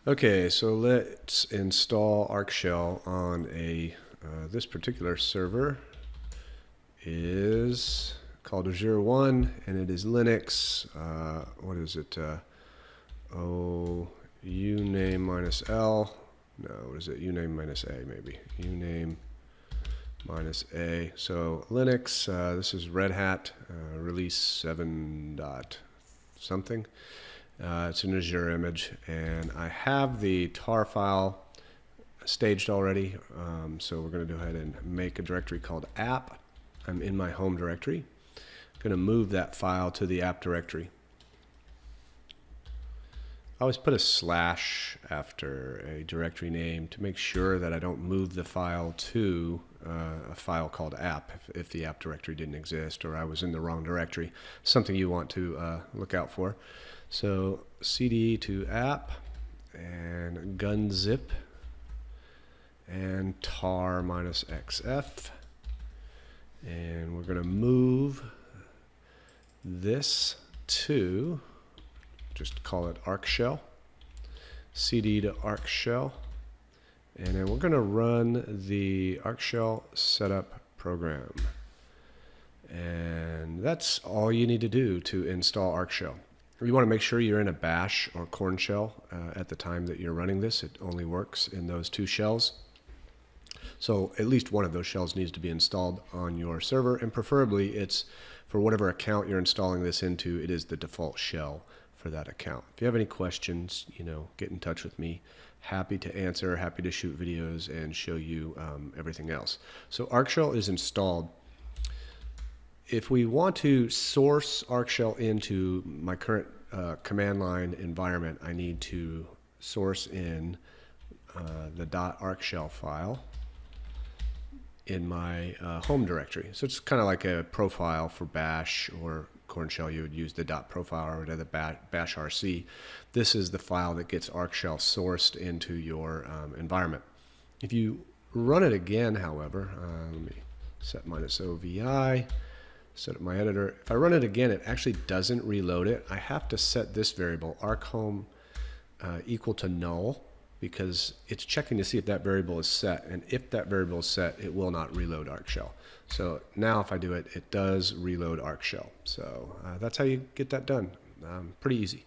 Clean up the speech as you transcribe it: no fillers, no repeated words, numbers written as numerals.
Okay, so let's install ArcShell on this particular server is called Azure 1, and it is Linux. What is it? Uname minus L. No, what is it? Uname minus A, maybe. Uname minus A. So Linux, this is Red Hat, release 7 dot something. It's an Azure image, and I have the tar file staged already, so we're going to go ahead and make a directory called app. I'm in my home directory. I'm going to move that file to the app directory. I always put a slash after a directory name to make sure that I don't move the file to a file called app if the app directory didn't exist or I was in the wrong directory. Something you want to look out for. So cd to app and gunzip and tar minus xf, and we're going to move this to, just call it ArcShell, cd to ArcShell, and then we're going to run the ArcShell setup program. And that's all you need to do to install ArcShell. You want to make sure you're in a bash or corn shell at the time that you're running this. It only works in those two shells. So at least one of those shells needs to be installed on your server, and preferably it's for whatever account you're installing this into, it is the default shell for that account. If you have any questions, get in touch with me. Happy to answer, happy to shoot videos and show you everything else. So ArcShell is installed. If we want to source ArcShell into my current command line environment, I need to source in the .arcshell file in my home directory. So it's kind of like a profile for bash or corn shell. You would use the .profile or the bash rc. This is the file that gets ArcShell sourced into your environment. If you run it again, however, let me set -ovi, set up my editor. If I run it again, it actually doesn't reload it. I have to set this variable archhome equal to null, because it's checking to see if that variable is set, and if that variable is set, it will not reload ArcShell. So now if I do it, it does reload ArcShell. So that's how you get that done. Pretty easy.